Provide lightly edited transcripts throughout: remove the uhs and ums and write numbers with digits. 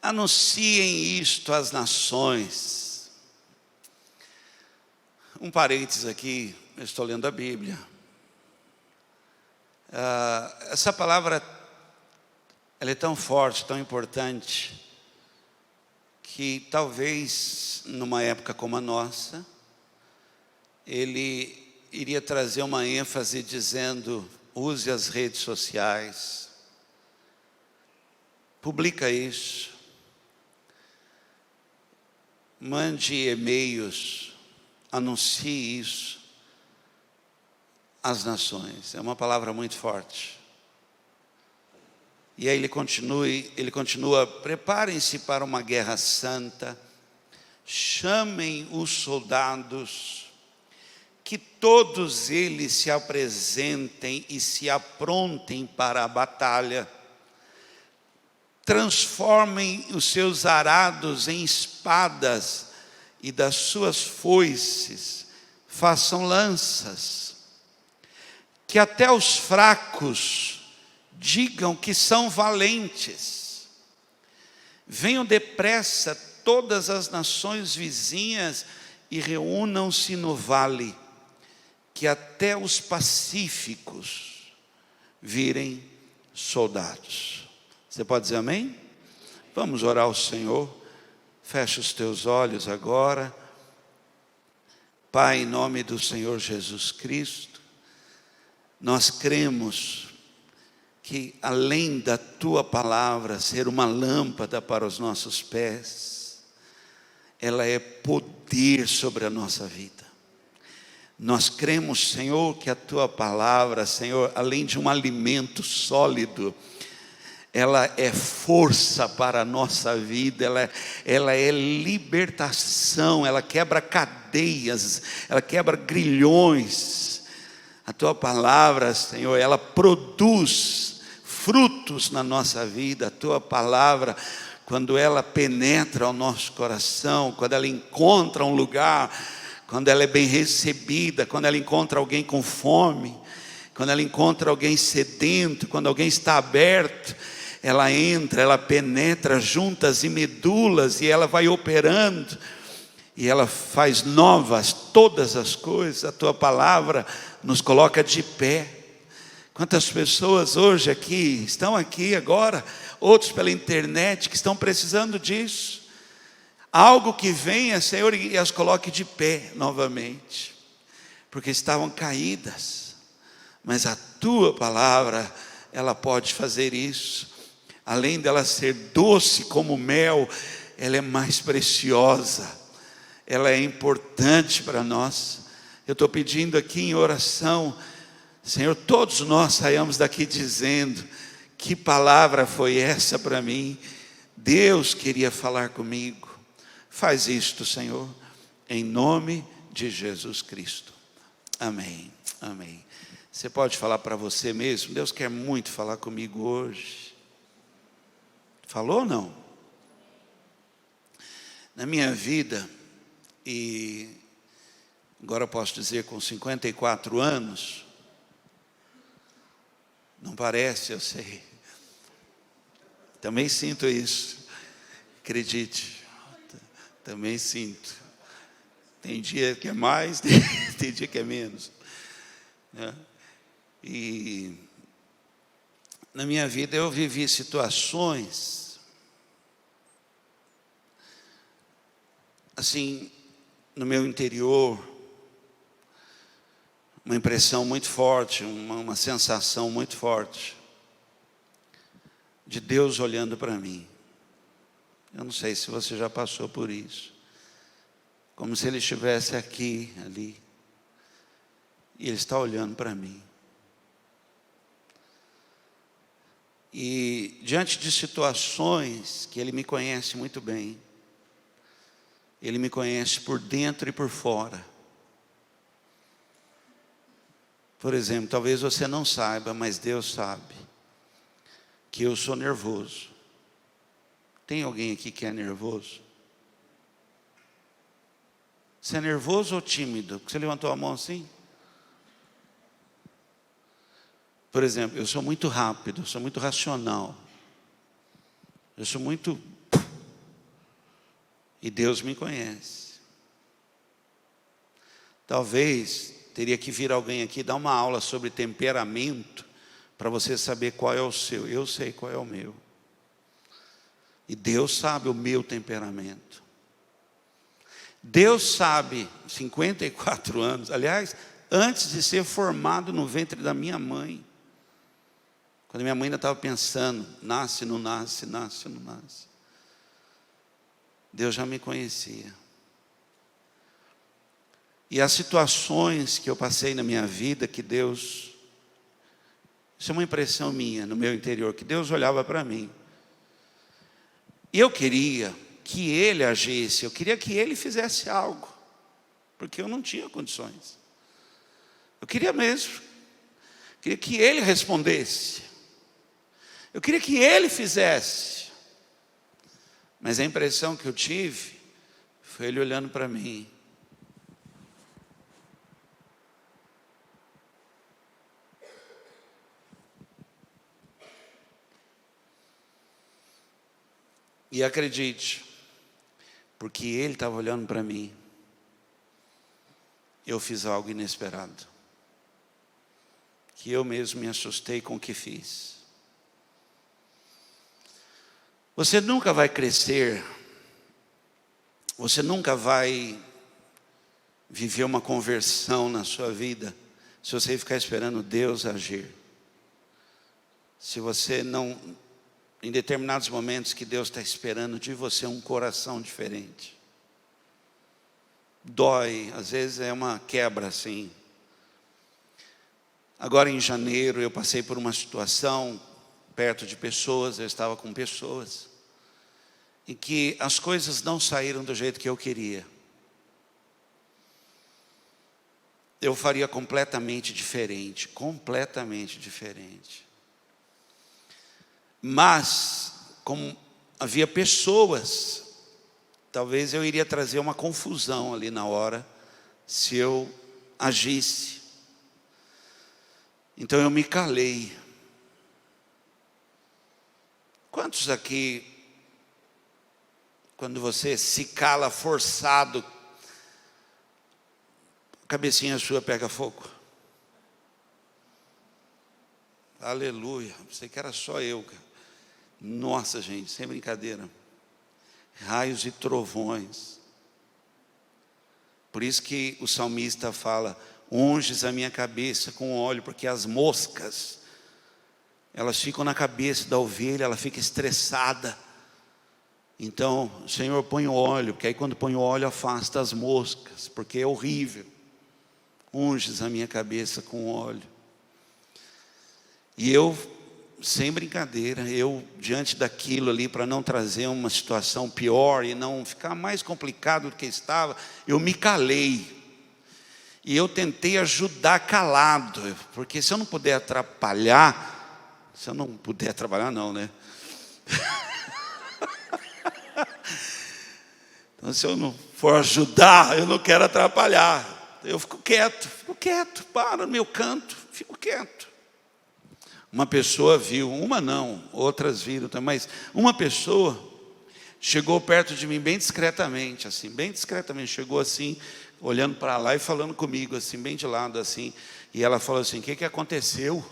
Anunciem isto às nações. Um parênteses aqui, eu estou lendo a Bíblia. Essa palavra, ela é tão forte, tão importante, que talvez numa época como a nossa, ele iria trazer uma ênfase dizendo: use as redes sociais, publica isso, mande e-mails, anuncie isso às nações. É uma palavra muito forte. E aí ele continua: preparem-se para uma guerra santa, chamem os soldados, que todos eles se apresentem e se aprontem para a batalha. Transformem os seus arados em espadas e das suas foices façam lanças. Que até os fracos digam que são valentes. Venham depressa todas as nações vizinhas e reúnam-se no vale. Que até os pacíficos virem soldados. Você pode dizer amém? Vamos orar ao Senhor. Fecha os teus olhos agora. Pai, em nome do Senhor Jesus Cristo, nós cremos que além da Tua palavra ser uma lâmpada para os nossos pés, ela é poder sobre a nossa vida. Nós cremos, Senhor, que a Tua palavra, Senhor, além de um alimento sólido, ela é força para a nossa vida, ela é libertação, ela quebra cadeias, ela quebra grilhões. A Tua palavra, Senhor, ela produz frutos na nossa vida. A Tua palavra, quando ela penetra o nosso coração, quando ela encontra um lugar, quando ela é bem recebida, quando ela encontra alguém com fome, quando ela encontra alguém sedento, quando alguém está aberto, ela entra, ela penetra juntas e medulas, e ela vai operando, e ela faz novas todas as coisas. A Tua palavra nos coloca de pé. Quantas pessoas hoje aqui, estão aqui agora, outros pela internet, que estão precisando disso. Algo que venha, Senhor, e as coloque de pé novamente, porque estavam caídas, mas a Tua palavra, ela pode fazer isso. Além dela ser doce como mel, ela é mais preciosa, ela é importante para nós. Eu estou pedindo aqui em oração, Senhor, todos nós saiamos daqui dizendo: que palavra foi essa para mim? Deus queria falar comigo. Faz isto, Senhor, em nome de Jesus Cristo. Amém, amém. Você pode falar para você mesmo: Deus quer muito falar comigo hoje. Falou ou não? Na minha vida, e agora eu posso dizer com 54 anos, não parece, eu sei, também sinto isso, acredite, também sinto. Tem dia que é mais, tem dia que é menos, né? E na minha vida eu vivi situações assim, no meu interior, uma impressão muito forte, uma sensação muito forte de Deus olhando para mim. Eu não sei se você já passou por isso, como se Ele estivesse aqui, ali, e Ele está olhando para mim. E diante de situações que Ele me conhece muito bem, Ele me conhece por dentro e por fora. Por exemplo, talvez você não saiba, mas Deus sabe que eu sou nervoso. Tem alguém aqui que é nervoso? Você é nervoso ou tímido? Porque você levantou a mão assim? Por exemplo, eu sou muito rápido, eu sou muito racional. Eu sou muito E Deus me conhece. Talvez teria que vir alguém aqui dar uma aula sobre temperamento, para você saber qual é o seu. Eu sei qual é o meu. E Deus sabe o meu temperamento. Deus sabe, 54 anos, aliás, antes de ser formado no ventre da minha mãe, quando minha mãe ainda estava pensando, nasce, não nasce, nasce, não nasce. Deus já me conhecia. E as situações que eu passei na minha vida, que Deus, isso é uma impressão minha, no meu interior, que Deus olhava para mim. E eu queria que Ele agisse, eu queria que Ele fizesse algo, porque eu não tinha condições. Eu queria mesmo, queria que Ele respondesse, eu queria que Ele fizesse, mas a impressão que eu tive, foi Ele olhando para mim. E acredite, porque Ele estava olhando para mim, eu fiz algo inesperado, que eu mesmo me assustei com o que fiz. Você nunca vai crescer, você nunca vai viver uma conversão na sua vida, se você ficar esperando Deus agir. Se você não, em determinados momentos que Deus está esperando de você um coração diferente. Dói, às vezes é uma quebra assim. Agora em janeiro eu passei por uma situação perto de pessoas, eu estava com pessoas, em que as coisas não saíram do jeito que eu queria. Eu faria completamente diferente, completamente diferente. Mas, como havia pessoas, talvez eu iria trazer uma confusão ali na hora, se eu agisse. Então eu me calei. Quantos aqui, quando você se cala forçado, a cabecinha sua pega fogo? Aleluia, pensei que era só eu, cara. Nossa, gente, sem brincadeira. Raios e trovões. Por isso que o salmista fala: unges a minha cabeça com óleo, porque as moscas, elas ficam na cabeça da ovelha, ela fica estressada. Então, Senhor, põe o óleo, porque aí quando põe o óleo afasta as moscas, porque é horrível. Unges a minha cabeça com óleo. E eu, sem brincadeira, eu diante daquilo ali, para não trazer uma situação pior e não ficar mais complicado do que estava, eu me calei. E eu tentei ajudar calado, porque se eu não puder atrapalhar, não, né? Então se eu não for ajudar, eu não quero atrapalhar. Eu fico quieto, para no meu canto, fico quieto. Uma pessoa viu, uma não, outras viram também, mas uma pessoa chegou perto de mim bem discretamente, chegou assim, olhando para lá e falando comigo, assim, bem de lado, assim, e ela falou assim: o que aconteceu?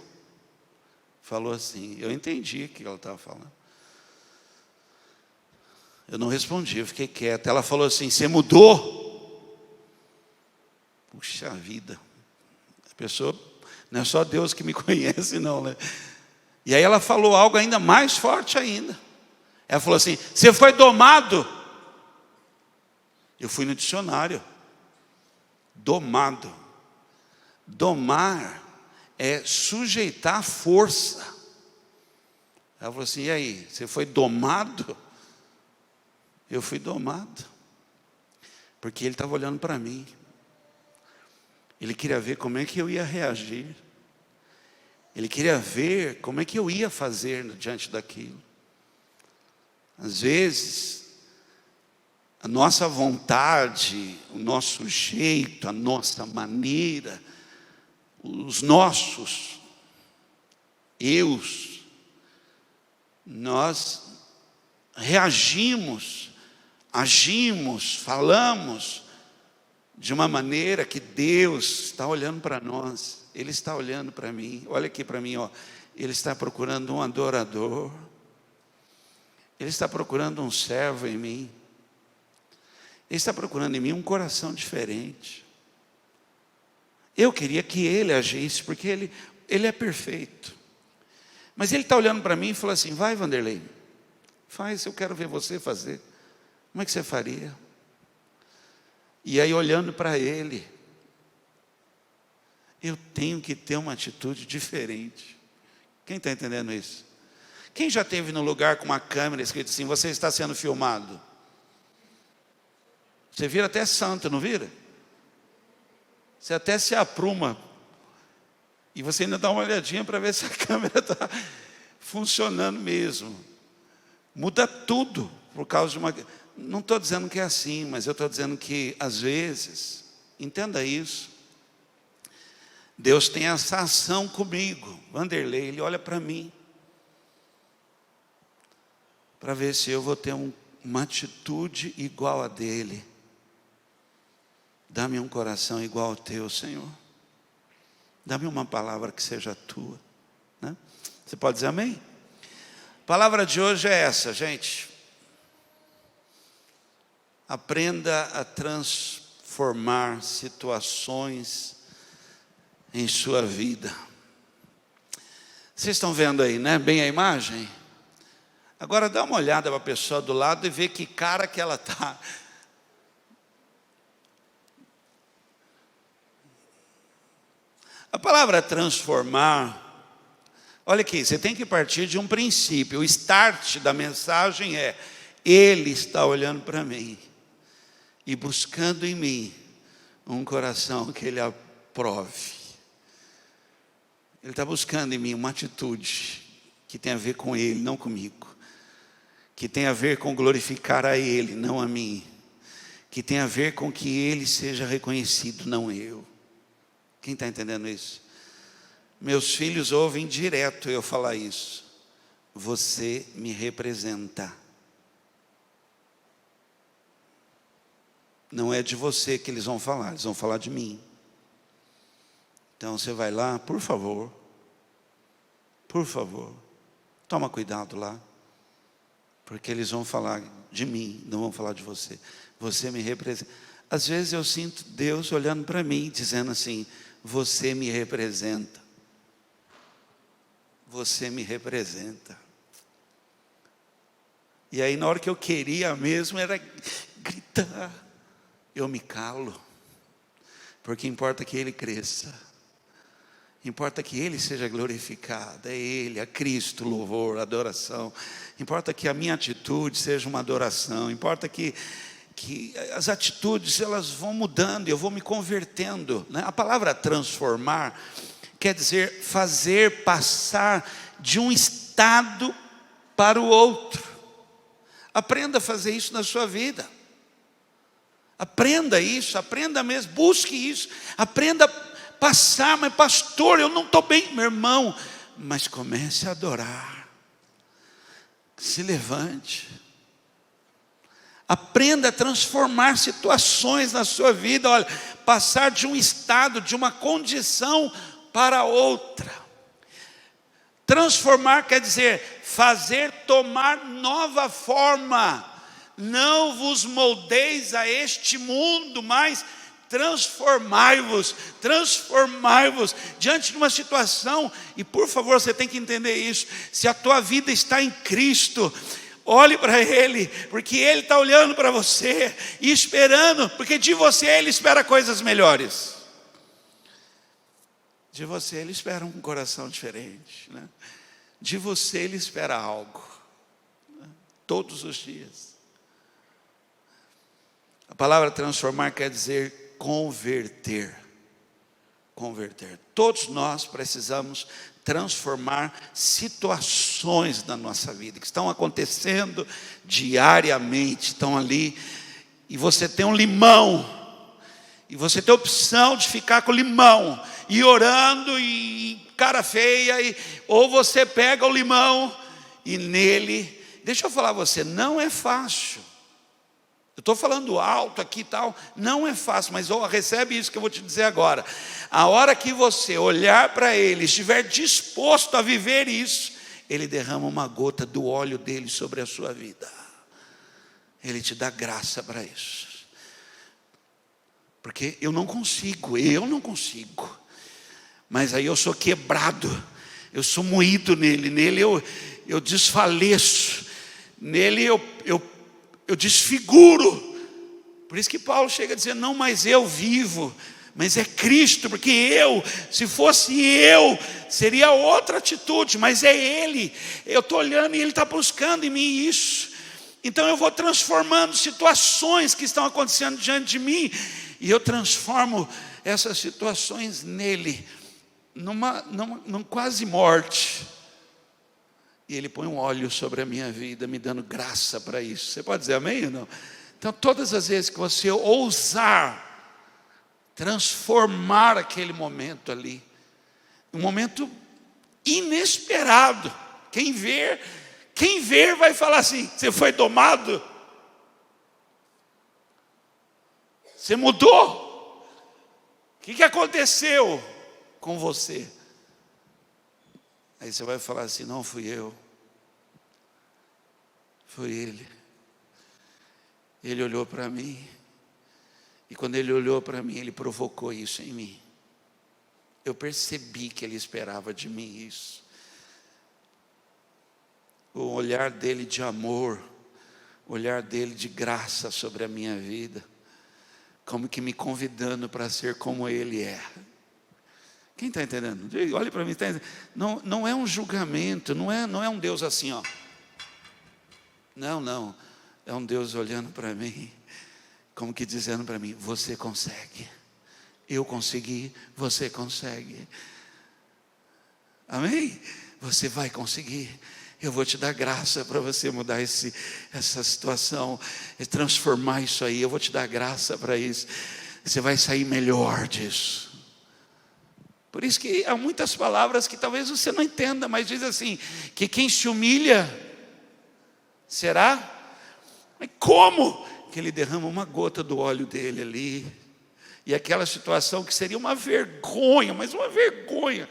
Falou assim, eu entendi o que ela estava falando. Eu não respondi, eu fiquei quieto. Ela falou assim: você mudou? Puxa vida, a pessoa, não é só Deus que me conhece não, né? E aí ela falou algo ainda mais forte ainda. Ela falou assim: você foi domado? Eu fui no dicionário. Domado. Domar é sujeitar à força. Ela falou assim: e aí, você foi domado? Eu fui domado. Porque ele estava olhando para mim. Ele queria ver como é que eu ia reagir. Ele queria ver como é que eu ia fazer diante daquilo. Às vezes, a nossa vontade, o nosso jeito, a nossa maneira, os nossos eus, nós reagimos agimos, falamos de uma maneira que Deus está olhando para nós. Ele está olhando para mim. Olha aqui para mim, ó. Ele está procurando um adorador. Ele está procurando um servo em mim. Ele está procurando em mim um coração diferente. Eu queria que Ele agisse, porque Ele é perfeito. Mas Ele está olhando para mim e falou assim: vai, Vanderlei, faz, eu quero ver você fazer. Como é que você faria? E aí, olhando para Ele, eu tenho que ter uma atitude diferente. Quem está entendendo isso? Quem já esteve no lugar com uma câmera escrito assim: você está sendo filmado? Você vira até santo, não vira? Você até se apruma. E você ainda dá uma olhadinha para ver se a câmera está funcionando mesmo. Muda tudo por causa de uma... Não estou dizendo que é assim, mas eu estou dizendo que, às vezes, entenda isso, Deus tem essa ação comigo. Vanderlei, Ele olha para mim, para ver se eu vou ter uma atitude igual a dele. Dá-me um coração igual ao teu, Senhor. Dá-me uma palavra que seja tua, né? Você pode dizer amém? A palavra de hoje é essa, gente. Aprenda a transformar situações em sua vida. Vocês estão vendo aí, né? Bem a imagem? Agora dá uma olhada para a pessoa do lado e vê que cara que ela está. A palavra transformar, olha aqui, você tem que partir de um princípio. O start da mensagem é: Ele está olhando para mim e buscando em mim um coração que Ele aprove. Ele está buscando em mim uma atitude que tem a ver com Ele, não comigo. Que tem a ver com glorificar a Ele, não a mim. Que tem a ver com que Ele seja reconhecido, não eu. Quem está entendendo isso? Meus filhos ouvem direto eu falar isso. Você me representa. Não é de você que eles vão falar de mim. Então você vai lá, por favor, toma cuidado lá, porque eles vão falar de mim, não vão falar de você. Você me representa. Às vezes eu sinto Deus olhando para mim, dizendo assim: você me representa. Você me representa. E aí, na hora que eu queria mesmo, era gritar. Eu me calo. Porque importa que Ele cresça. Importa que Ele seja glorificado. É Ele, a Cristo, louvor, adoração. Importa que a minha atitude seja uma adoração. Importa que as atitudes elas vão mudando, eu vou me convertendo, né? A palavra transformar quer dizer fazer passar de um estado para o outro. Aprenda a fazer isso na sua vida. Aprenda isso, aprenda mesmo, busque isso, aprenda a passar. Mas pastor, eu não estou bem, meu irmão. Mas comece a adorar. Se levante. Aprenda a transformar situações na sua vida. Olha, passar de um estado, de uma condição para outra. Transformar quer dizer fazer tomar nova forma. Não vos moldeis a este mundo, mas transformai-vos diante de uma situação. E por favor, você tem que entender isso. Se a tua vida está em Cristo, olhe para Ele, porque Ele está olhando para você e esperando, porque de você Ele espera coisas melhores. De você Ele espera um coração diferente, né? De você Ele espera algo, né? Todos os dias. A palavra transformar quer dizer converter. Todos nós precisamos transformar situações na nossa vida, que estão acontecendo diariamente, estão ali, e você tem um limão, e você tem a opção de ficar com o limão, e orando, e cara feia, ou você pega o limão, e nele, deixa eu falar a você, não é fácil. Eu estou falando alto aqui e tal, não é fácil, mas recebe isso que eu vou te dizer agora. A hora que você olhar para Ele, estiver disposto a viver isso, Ele derrama uma gota do óleo dele sobre a sua vida. Ele te dá graça para isso. Porque eu não consigo. Mas aí eu sou quebrado, eu sou moído nele eu desfaleço, nele eu desfiguro. Por isso que Paulo chega a dizer, não mais eu vivo, mas é Cristo, porque se fosse eu, seria outra atitude, mas é Ele. Eu estou olhando e Ele está buscando em mim isso. Então eu vou transformando situações que estão acontecendo diante de mim, e eu transformo essas situações nele, numa quase morte. E Ele põe um óleo sobre a minha vida, me dando graça para isso. Você pode dizer amém ou não? Então todas as vezes que você ousar transformar aquele momento ali, um momento inesperado, quem ver vai falar assim, você foi domado? Você mudou? O que aconteceu com você? Aí você vai falar assim, não fui eu, foi Ele. Ele olhou para mim, e quando Ele olhou para mim, Ele provocou isso em mim. Eu percebi que Ele esperava de mim isso. O olhar dele de amor, o olhar dele de graça sobre a minha vida, como que me convidando para ser como Ele é. Quem está entendendo? Olhe para mim, tá entendendo? Não é um julgamento, não é um Deus assim, ó. Não, é um Deus olhando para mim, como que dizendo para mim, você consegue, eu consegui, você consegue, amém? Você vai conseguir, eu vou te dar graça para você mudar essa situação, e transformar isso aí, eu vou te dar graça para isso, você vai sair melhor disso. Por isso que há muitas palavras que talvez você não entenda, mas diz assim, que quem se humilha, será? Mas como? Que Ele derrama uma gota do óleo dele ali, e aquela situação que seria uma vergonha, mas uma vergonha,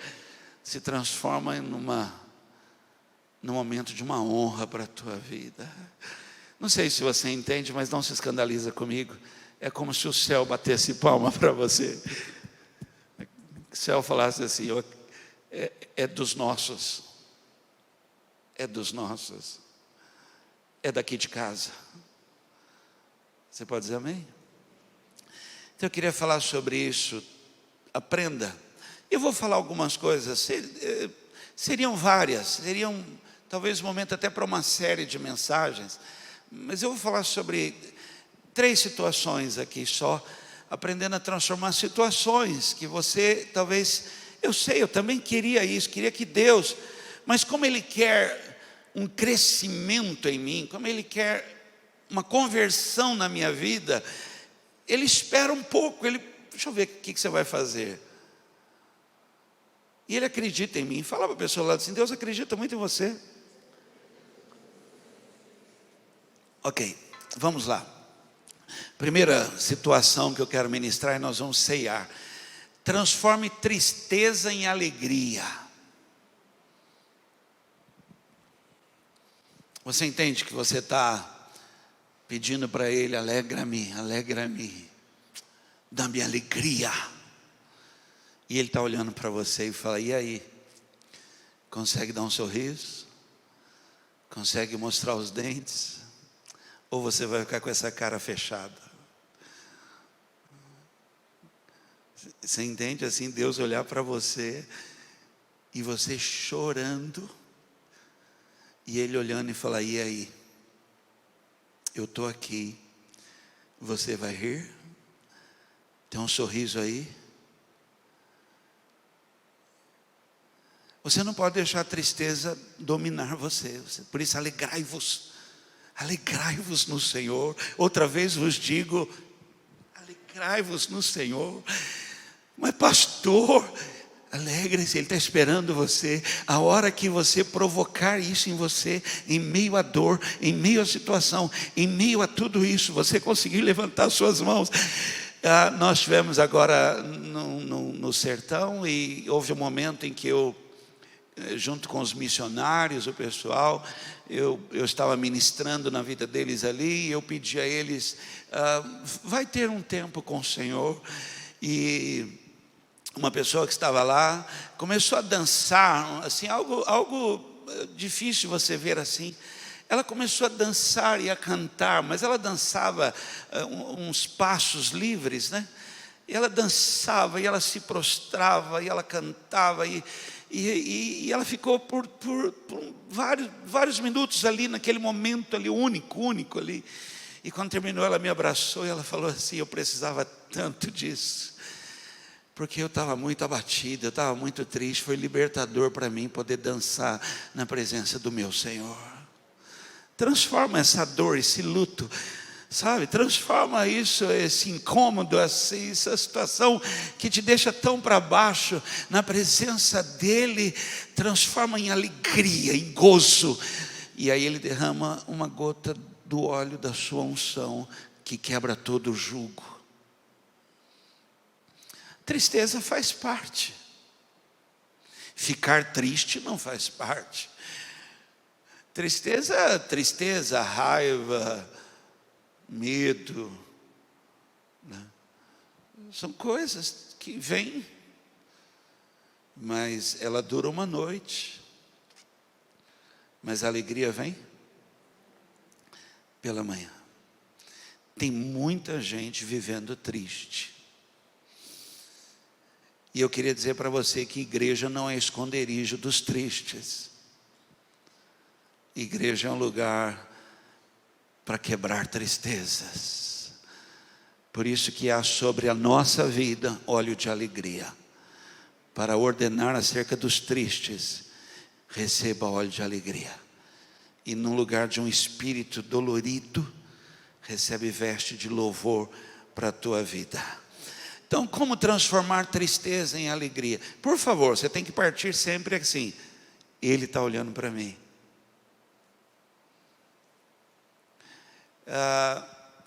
se transforma num momento de uma honra para a tua vida. Não sei se você entende, mas não se escandaliza comigo. É como se o céu batesse palma para você. O céu falasse assim, é dos nossos, é daqui de casa. Você pode dizer amém? Então eu queria falar sobre isso. Aprenda. Eu vou falar algumas coisas, seriam várias, seriam talvez um momento até para uma série de mensagens, mas eu vou falar sobre 3 situações aqui só, aprendendo a transformar situações que você talvez, eu também queria isso, queria que Deus, mas como Ele quer um crescimento em mim, como Ele quer uma conversão na minha vida, Ele espera um pouco, deixa eu ver o que você vai fazer. E Ele acredita em mim. Fala para a pessoa lá assim, Deus acredita muito em você. Ok, vamos lá. Primeira situação que eu quero ministrar, e nós vamos ceiar. Transforme tristeza em alegria. Você entende que você está pedindo para Ele, alegra-me, dá-me alegria. E Ele está olhando para você e fala, e aí? Consegue dar um sorriso? Consegue mostrar os dentes? Ou você vai ficar com essa cara fechada? Você entende assim, Deus olhar para você e você chorando, e Ele olhando e falar, e aí? Eu estou aqui, você vai rir? Tem um sorriso aí? Você não pode deixar a tristeza dominar você, por isso alegrai-vos no Senhor. Outra vez vos digo, alegrai-vos no Senhor. Mas pastor, Alegre-se, Ele está esperando você. A hora que você provocar isso em você, em meio à dor, em meio à situação, em meio a tudo isso, você conseguir levantar suas mãos. Nós estivemos agora no sertão, e houve um momento em que eu, junto com os missionários, o pessoal, eu estava ministrando na vida deles ali, e eu pedi a eles, vai ter um tempo com o Senhor. E uma pessoa que estava lá começou a dançar, assim, algo difícil você ver assim. Ela começou a dançar e a cantar, mas ela dançava uns passos livres, né? E ela dançava, e ela se prostrava, e ela cantava, e ela ficou por vários minutos ali, naquele momento ali, único ali. E quando terminou, ela me abraçou e ela falou assim: eu precisava tanto disso, porque eu estava muito abatido, eu estava muito triste. Foi libertador para mim poder dançar na presença do meu Senhor. Transforma essa dor, esse luto, sabe? Transforma isso, esse incômodo, essa situação que te deixa tão para baixo, na presença dEle, transforma em alegria, em gozo. E aí Ele derrama uma gota do óleo da sua unção, que quebra todo o jugo. Tristeza faz parte. Ficar triste não faz parte. Tristeza, raiva, medo, né? São coisas que vêm, mas ela dura uma noite. Mas a alegria vem pela manhã. Tem muita gente vivendo triste. E eu queria dizer para você que igreja não é esconderijo dos tristes. Igreja é um lugar para quebrar tristezas. Por isso que há sobre a nossa vida óleo de alegria. Para ordenar acerca dos tristes, receba óleo de alegria. E no lugar de um espírito dolorido, recebe veste de louvor para a tua vida. Então, como transformar tristeza em alegria? Por favor, você tem que partir sempre assim: Ele está olhando para mim.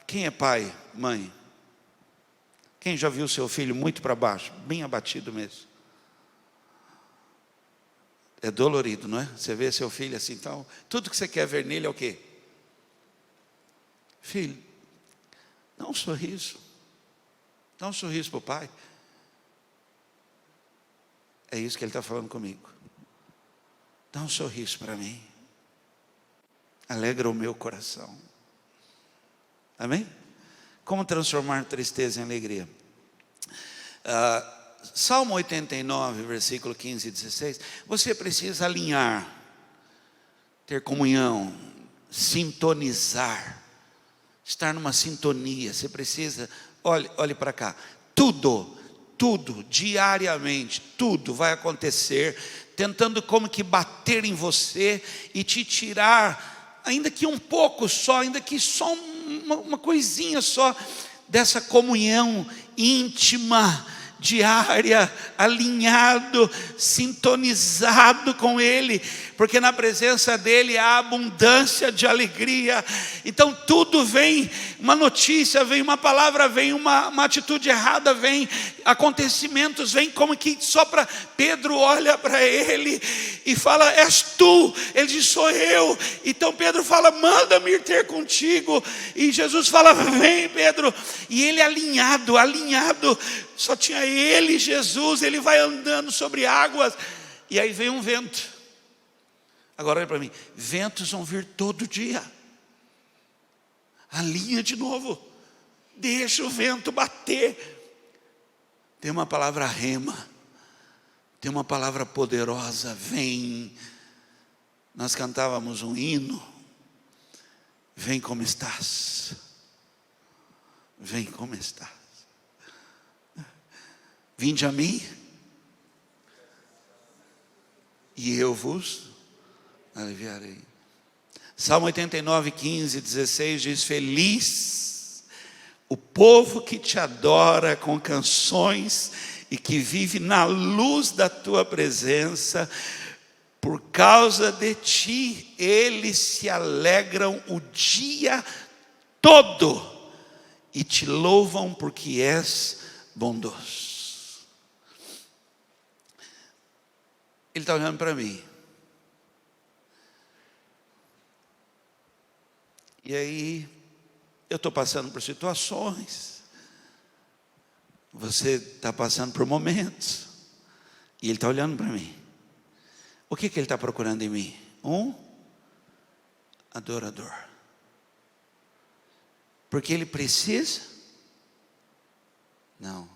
Quem é pai, mãe? Quem já viu seu filho muito para baixo, bem abatido mesmo? É dolorido, não é? Você vê seu filho assim, então, tudo que você quer ver nele é o quê? Filho, dá um sorriso. Dá um sorriso para o pai. É isso que Ele está falando comigo. Dá um sorriso para mim. Alegra o meu coração. Amém? Como transformar tristeza em alegria? Salmo 89, versículo 15 e 16. Você precisa alinhar, ter comunhão, sintonizar, estar numa sintonia. Você precisa, olhe para cá, tudo, diariamente, tudo vai acontecer, tentando como que bater em você e te tirar, ainda que um pouco só, ainda que só uma coisinha só, dessa comunhão íntima, diária, alinhado, sintonizado com Ele, porque na presença dEle há abundância de alegria. Então tudo vem, uma notícia vem, uma palavra vem, uma atitude errada vem, acontecimentos vêm, como que só para Pedro olha para ele e fala: és tu? Ele diz: sou eu. Então Pedro fala: manda-me ir ter contigo. E Jesus fala: vem, Pedro. E ele alinhado, só tinha ele, Jesus. Ele vai andando sobre águas, e aí vem um vento. Agora olha para mim, ventos vão vir todo dia. Alinha de novo, deixa o vento bater. Tem uma palavra rema, tem uma palavra poderosa, vem. Nós cantávamos um hino: vem como estás, vem como estás. Vinde a mim, e eu vos aliviarei. Salmo 89, 15, 16 diz: feliz o povo que te adora com canções e que vive na luz da tua presença. Por causa de ti, eles se alegram o dia todo e te louvam porque és bondoso. Ele está olhando para mim. E aí, eu estou passando por situações, você está passando por momentos, e Ele está olhando para mim. O que Ele está procurando em mim? Um adorador. Porque Ele precisa? Não.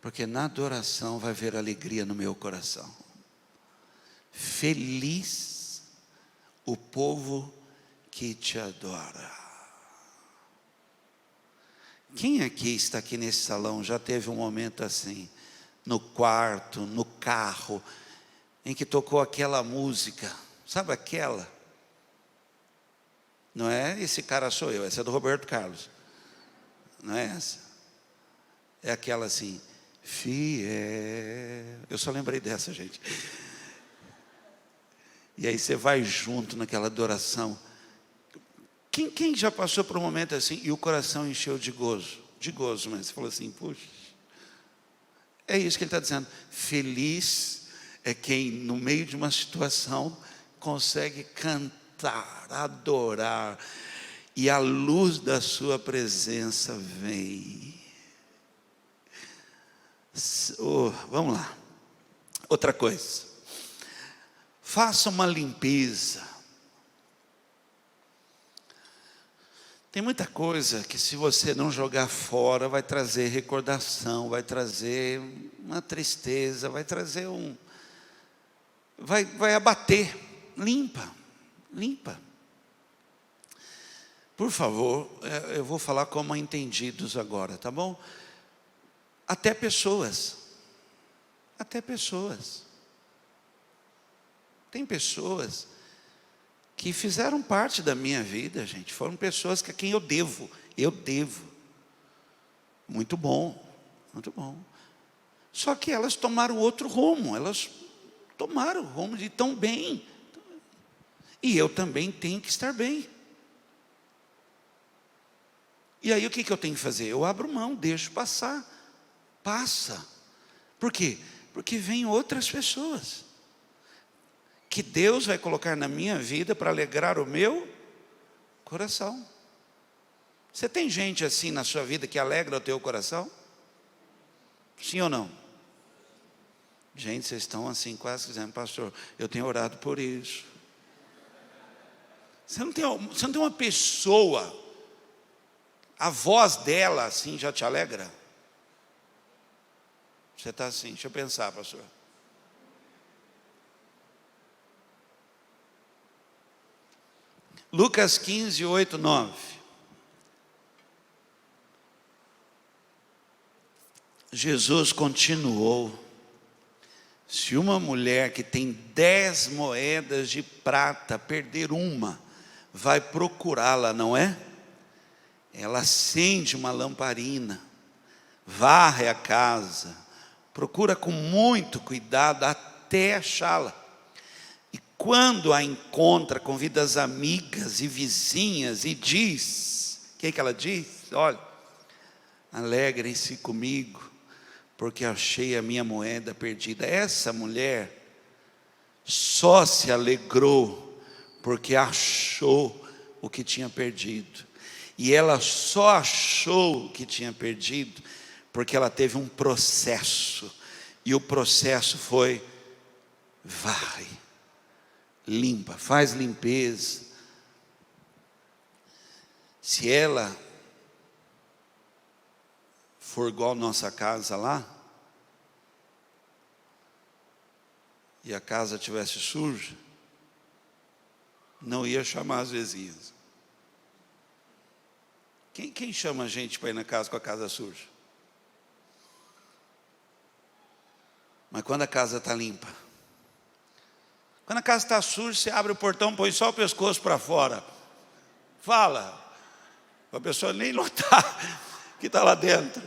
Porque na adoração vai haver alegria no meu coração. Feliz o povo que te adora. Quem aqui está aqui nesse salão já teve um momento assim, no quarto, no carro, em que tocou aquela música, sabe aquela? Não é esse cara sou eu, essa é do Roberto Carlos. Não é essa. É aquela assim, fiel. Eu só lembrei dessa, gente. E aí você vai junto naquela adoração. Quem já passou por um momento assim e o coração encheu de gozo? De gozo, mas você falou assim, puxa. É isso que ele está dizendo. Feliz é quem no meio de uma situação consegue cantar, adorar, e a luz da sua presença vem. Vamos lá. Outra coisa. Faça uma limpeza. Tem muita coisa que se você não jogar fora, vai trazer recordação, vai trazer uma tristeza, vai trazer vai abater. Limpa. Por favor, eu vou falar como entendidos agora, tá bom? Até pessoas. Tem pessoas que fizeram parte da minha vida, gente. Foram pessoas a quem eu devo. Muito bom. Só que elas tomaram outro rumo. Elas tomaram o rumo de tão bem. E eu também tenho que estar bem. E aí o que eu tenho que fazer? Eu abro mão, deixo passar. Passa. Por quê? Porque vêm outras pessoas que Deus vai colocar na minha vida para alegrar o meu coração. Você tem gente assim na sua vida que alegra o teu coração? Sim ou não? Gente, vocês estão assim quase dizendo, pastor, eu tenho orado por isso. Você não tem uma pessoa, a voz dela assim já te alegra? Você está assim, deixa eu pensar, pastor. Lucas 15, 8, 9. Jesus continuou. Se uma mulher que tem 10 moedas de prata perder uma, vai procurá-la, não é? Ela acende uma lamparina, varre a casa, procura com muito cuidado até achá-la. Quando a encontra, convida as amigas e vizinhas e diz, o que ela diz? Olha, alegrem-se comigo, porque achei a minha moeda perdida. Essa mulher só se alegrou porque achou o que tinha perdido. E ela só achou o que tinha perdido porque ela teve um processo. E o processo foi varre. Limpa, faz limpeza. Se ela for igual nossa casa lá, e a casa tivesse suja, não ia chamar as vizinhas. Quem chama a gente para ir na casa com a casa suja? Mas quando a casa está limpa, quando a casa está suja, você abre o portão, põe só o pescoço para fora. Fala. A pessoa nem notar que está lá dentro.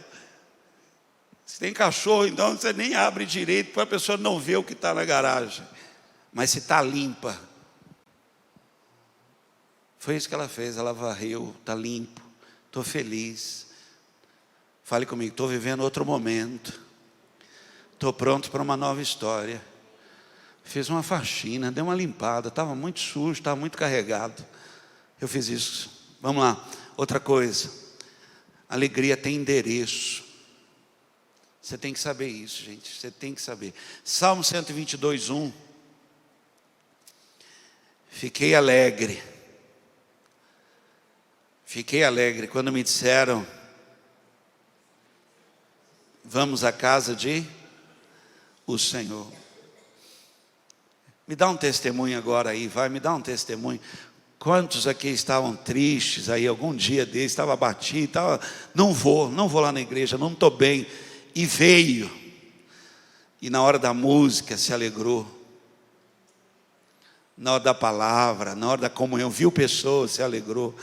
Se tem cachorro, então você nem abre direito para a pessoa não ver o que está na garagem. Mas se está limpa. Foi isso que ela fez, ela varreu, está limpo. Estou feliz. Fale comigo, estou vivendo outro momento. Estou pronto para uma nova história. Fiz uma faxina, dei uma limpada, estava muito sujo, estava muito carregado. Eu fiz isso. Vamos lá, outra coisa. Alegria tem endereço. Você tem que saber isso, gente. Você tem que saber. Salmo 122, 1. Fiquei alegre. Fiquei alegre quando me disseram: vamos à casa de o Senhor. Me dá um testemunho agora aí, vai, me dá um testemunho. Quantos aqui estavam tristes aí, algum dia deles, estava abatido, estava, não vou lá na igreja, não estou bem. E veio, e na hora da música se alegrou, na hora da palavra, na hora da comunhão, viu pessoas, se alegrou.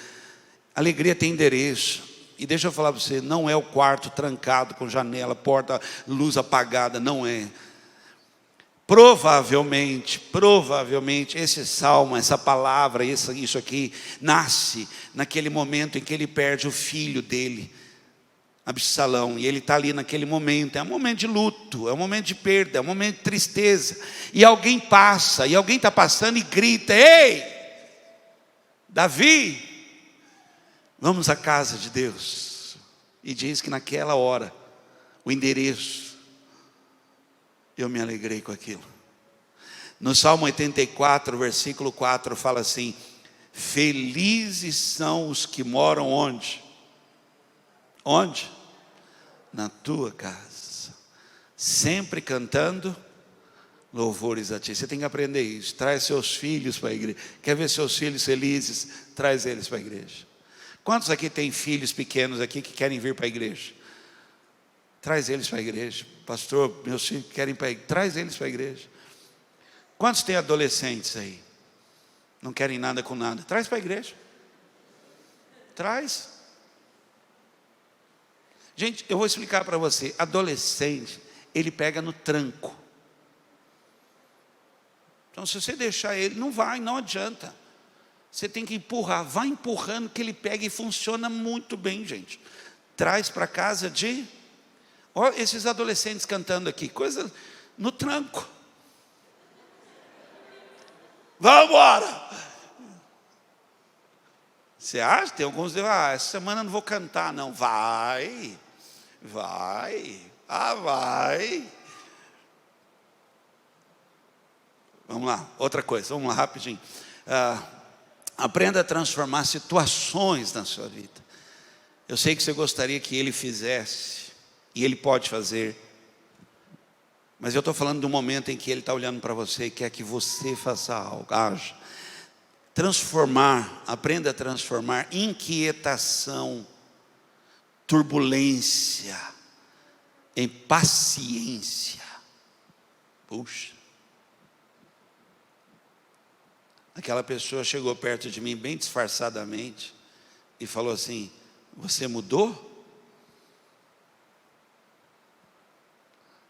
Alegria tem endereço. E deixa eu falar para você, não é o quarto trancado com janela, porta, luz apagada, não é. Provavelmente, esse salmo, essa palavra, isso aqui, nasce naquele momento em que ele perde o filho dele, Absalão, e ele está ali naquele momento, é um momento de luto, é um momento de perda, é um momento de tristeza, e alguém passa, e alguém está passando e grita: ei, Davi, vamos à casa de Deus. E diz que naquela hora, o endereço, eu me alegrei com aquilo. No Salmo 84, versículo 4, fala assim: felizes são os que moram onde? Onde? Na tua casa, sempre cantando louvores a ti. Você tem que aprender isso. Traz seus filhos para a igreja. Quer ver seus filhos felizes? Traz eles para a igreja. Quantos aqui tem filhos pequenos aqui que querem vir para a igreja? Traz eles para a igreja. Pastor, meus filhos querem ir para a igreja. Traz eles para a igreja. Quantos tem adolescentes aí? Não querem nada com nada. Traz para a igreja. Traz. Gente, eu vou explicar para você. Adolescente, ele pega no tranco. Então, se você deixar ele, não vai, não adianta. Você tem que empurrar. Vai empurrando que ele pega e funciona muito bem, gente. Traz para casa de... Olha esses adolescentes cantando aqui. Coisa no tranco. Vamos embora. Você acha? Tem alguns que dizem: essa semana eu não vou cantar, não. Vai. Vai. Vamos lá, outra coisa, vamos lá rapidinho. Aprenda a transformar situações na sua vida. Eu sei que você gostaria que ele fizesse, e ele pode fazer, mas eu estou falando do momento em que ele está olhando para você e quer que você faça algo. Haja. Transformar, aprenda a transformar inquietação, turbulência em paciência. Puxa. Aquela pessoa chegou perto de mim bem disfarçadamente e falou assim: você mudou?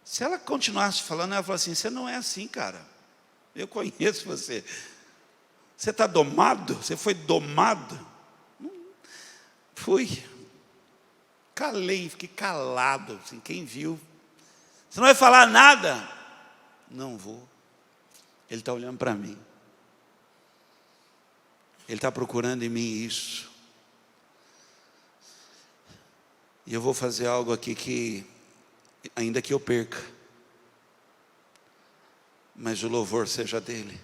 Se ela continuasse falando, ela falou assim: você não é assim, cara. Eu conheço você. Você está domado? Você foi domado? Fui. Calei, fiquei calado. Assim, quem viu? Você não vai falar nada? Não vou. Ele está olhando para mim. Ele está procurando em mim isso. E eu vou fazer algo aqui que, ainda que eu perca, mas o louvor seja dele.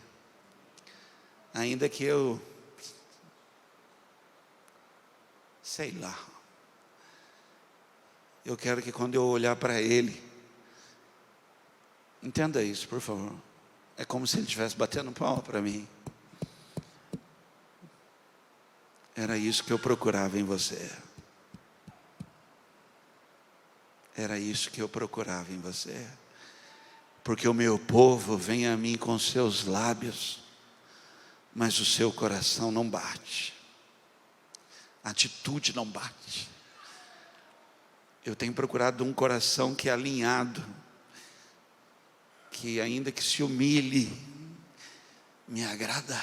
Ainda que eu, sei lá, eu quero que quando eu olhar para ele, entenda isso, por favor. É como se ele estivesse batendo palma para mim. Era isso que eu procurava em você. Era isso que eu procurava em você. Porque o meu povo vem a mim com seus lábios, mas o seu coração não bate. A atitude não bate. Eu tenho procurado um coração que é alinhado, que ainda que se humilhe, me agrada,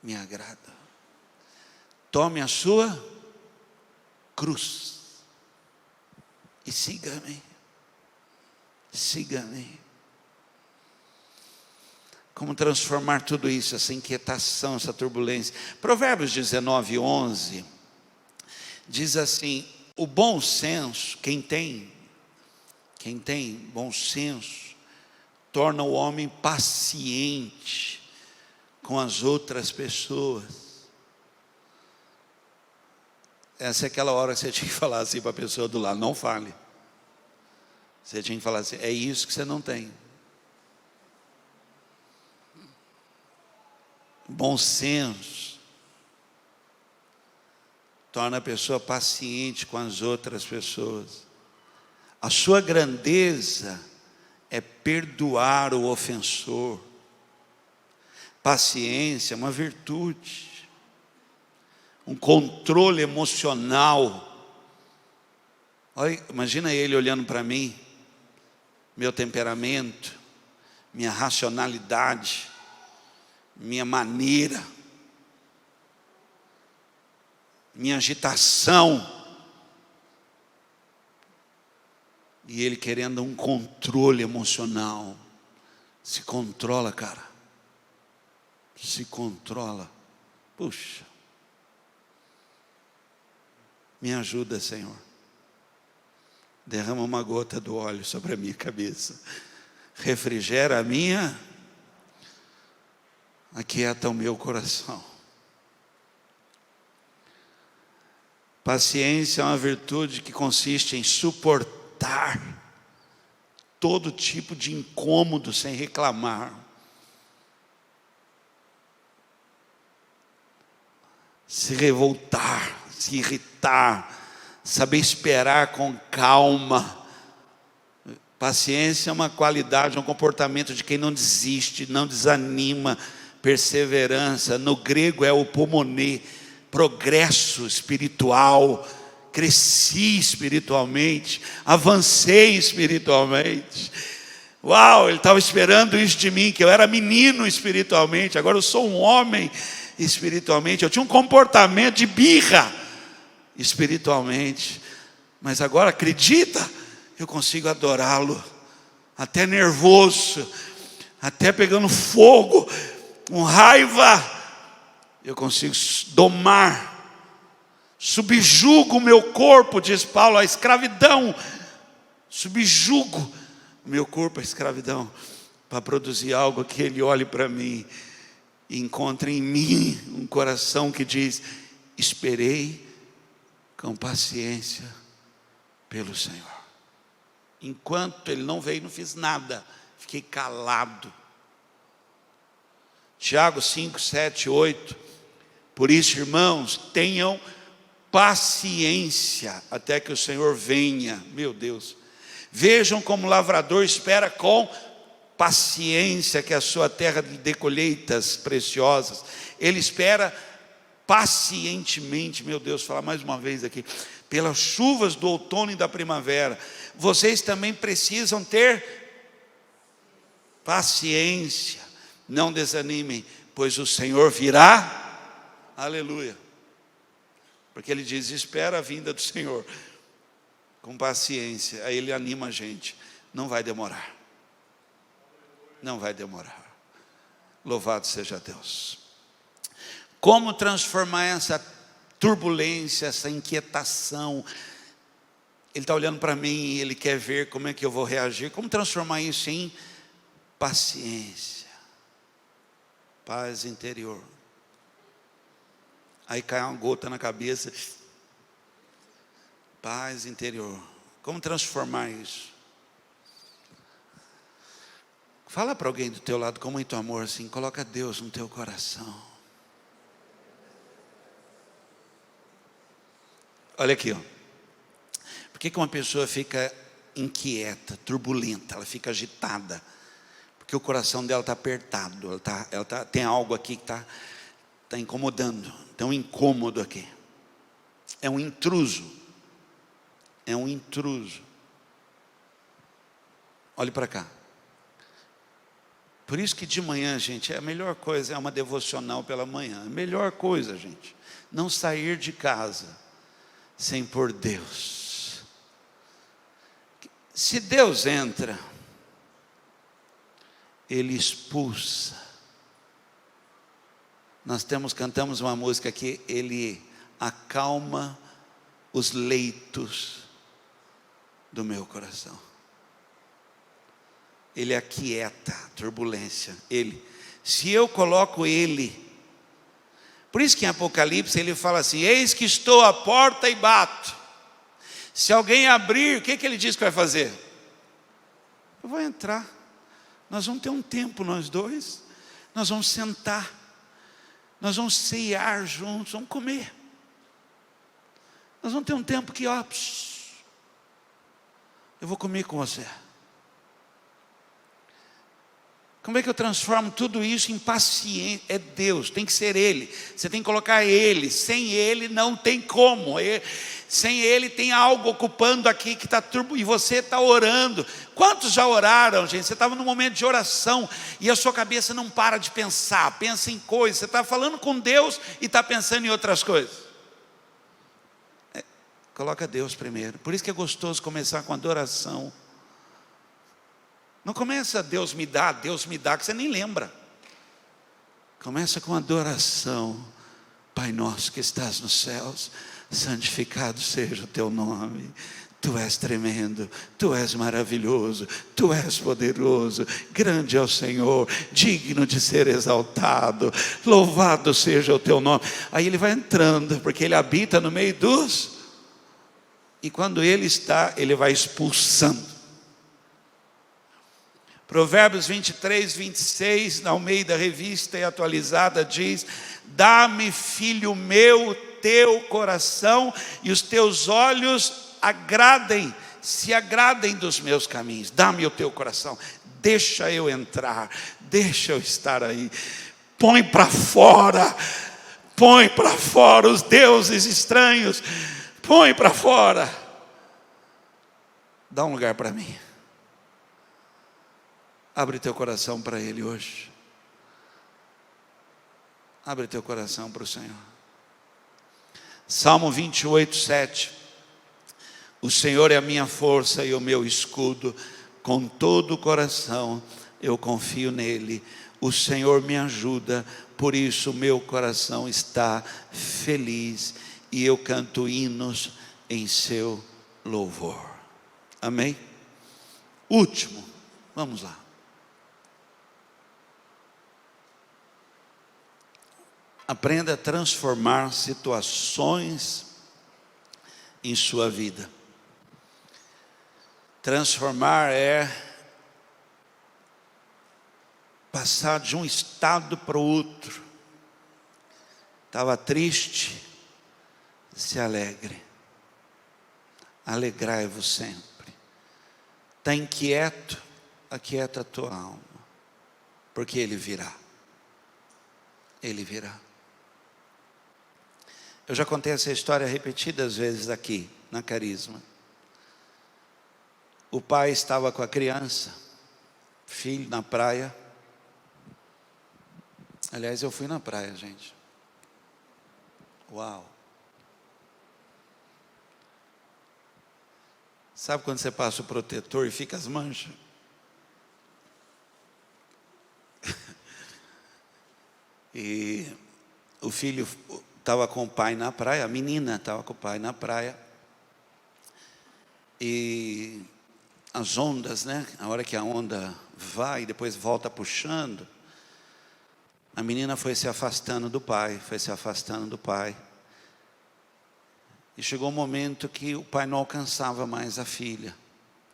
me agrada. Tome a sua cruz e siga-me, siga-me. Como transformar tudo isso, essa inquietação, essa turbulência? Provérbios 19:11 diz assim: o bom senso, quem tem bom senso, torna o homem paciente com as outras pessoas. Essa é aquela hora que você tinha que falar assim para a pessoa do lado: não fale. Você tinha que falar assim: é isso que você não tem. Bom senso torna a pessoa paciente com as outras pessoas. A sua grandeza é perdoar o ofensor. Paciência é uma virtude, um controle emocional. Olha, imagina ele olhando para mim, meu temperamento, minha racionalidade, minha maneira, minha agitação, e ele querendo um controle emocional. Se controla, cara, se controla. Puxa, me ajuda, Senhor. Derrama uma gota do óleo sobre a minha cabeça, refrigera a minha, aquieta o meu coração. Paciência é uma virtude que consiste em suportar todo tipo de incômodo sem reclamar. Se revoltar, se irritar, saber esperar com calma. Paciência é uma qualidade, um comportamento de quem não desiste, não desanima. Perseverança, no grego é o pomonê, progresso espiritual. Cresci espiritualmente, avancei espiritualmente. Uau, ele estava esperando isso de mim, que eu era menino espiritualmente, agora eu sou um homem espiritualmente. Eu tinha um comportamento de birra espiritualmente, mas agora, acredita, eu consigo adorá-lo, até nervoso, até pegando fogo, com raiva, eu consigo domar, subjugo o meu corpo, diz Paulo, a escravidão, subjugo o meu corpo à escravidão, para produzir algo que ele olhe para mim e encontre em mim um coração que diz: esperei com paciência pelo Senhor. Enquanto ele não veio, não fiz nada, fiquei calado. Tiago 5, 7, 8. Por isso, irmãos, tenham paciência até que o Senhor venha. Meu Deus, vejam como o lavrador espera com paciência que a sua terra lhe dê colheitas preciosas. Ele espera pacientemente. Meu Deus, falar mais uma vez aqui, pelas chuvas do outono e da primavera. Vocês também precisam ter paciência, não desanimem, pois o Senhor virá. Aleluia. Porque ele diz: espera a vinda do Senhor com paciência. Aí ele anima a gente: não vai demorar, não vai demorar. Louvado seja Deus. Como transformar essa turbulência, essa inquietação? Ele está olhando para mim e ele quer ver como é que eu vou reagir. Como transformar isso em paciência, paz interior? Aí cai uma gota na cabeça, paz interior. Como transformar isso? Fala para alguém do teu lado com muito amor assim: coloca Deus no teu coração. Olha aqui, ó. Por que uma pessoa fica inquieta, turbulenta, ela fica agitada? Porque o coração dela está apertado, tem algo aqui que está incomodando, tem um incômodo aqui, é um intruso, é um intruso. Olhe para cá. Por isso que de manhã, gente, a melhor coisa é uma devocional pela manhã. A melhor coisa, gente, não sair de casa sem pôr Deus. Se Deus entra, Ele expulsa. Nós cantamos uma música que Ele acalma os leitos do meu coração. Ele aquieta a turbulência. Se eu coloco Ele, por isso que em Apocalipse ele fala assim: eis que estou à porta e bato. Se alguém abrir, o que ele diz que vai fazer? Eu vou entrar. Nós vamos ter um tempo, nós dois. Nós vamos sentar. Nós vamos ceiar juntos, vamos comer. Nós vamos ter um tempo que, eu vou comer com você. Como é que eu transformo tudo isso em paciência? É Deus, tem que ser Ele. Você tem que colocar Ele. Sem Ele não tem como. Sem Ele tem algo ocupando aqui que está turbo. E você está orando. Quantos já oraram, gente? Você estava num momento de oração e a sua cabeça não para de pensar. Pensa em coisas. Você está falando com Deus e está pensando em outras coisas. Coloca Deus primeiro. Por isso que é gostoso começar com adoração. Não começa Deus me dá, que você nem lembra. Começa com adoração. Pai nosso que estás nos céus, santificado seja o teu nome. Tu és tremendo, Tu és maravilhoso, Tu és poderoso, grande é o Senhor, digno de ser exaltado, louvado seja o teu nome. Aí ele vai entrando, porque ele habita no meio dos... E quando ele está, ele vai expulsando. Provérbios 23, 26, na Almeida Revista e Atualizada diz: dá-me, filho meu, teu coração, e os teus olhos se agradem dos meus caminhos. Dá-me o teu coração, deixa eu entrar, deixa eu estar aí. Põe para fora os deuses estranhos, põe para fora. Dá um lugar para mim. Abre teu coração para Ele hoje. Abre teu coração para o Senhor. Salmo 28, 7. O Senhor é a minha força e o meu escudo. Com todo o coração eu confio nele. O Senhor me ajuda. Por isso o meu coração está feliz. E eu canto hinos em seu louvor. Amém? Último. Vamos lá. Aprenda a transformar situações em sua vida. Transformar é passar de um estado para o outro. Estava triste, se alegre. Alegrai-vos sempre. Está inquieto, aquieta a tua alma, porque Ele virá. Ele virá. Eu já contei essa história repetidas vezes aqui, na Carisma. O pai estava com a criança, filho, na praia. Aliás, eu fui na praia, gente. Uau! Sabe quando você passa o protetor e fica as manchas? E o filho estava com o pai na praia, a menina estava com o pai na praia, e as ondas, né? A hora que a onda vai e depois volta puxando, a menina foi se afastando do pai, e chegou um momento que o pai não alcançava mais a filha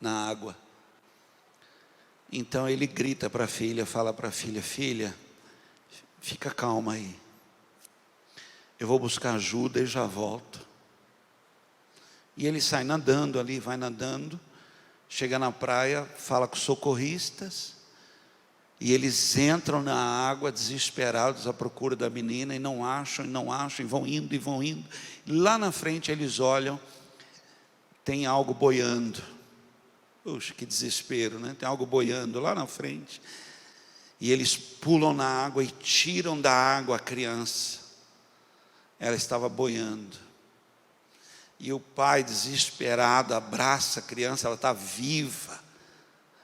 na água. Então ele grita para a filha, fala para a filha: filha, fica calma aí. Eu vou buscar ajuda e já volto. E ele sai nadando ali, vai nadando, chega na praia, fala com os socorristas, e eles entram na água desesperados à procura da menina, e não acham, e vão indo, e vão indo. Lá na frente eles olham, tem algo boiando. Puxa, que desespero, né? Tem algo boiando lá na frente. E eles pulam na água e tiram da água a criança. Ela estava boiando. E o pai, desesperado, abraça a criança, ela está viva,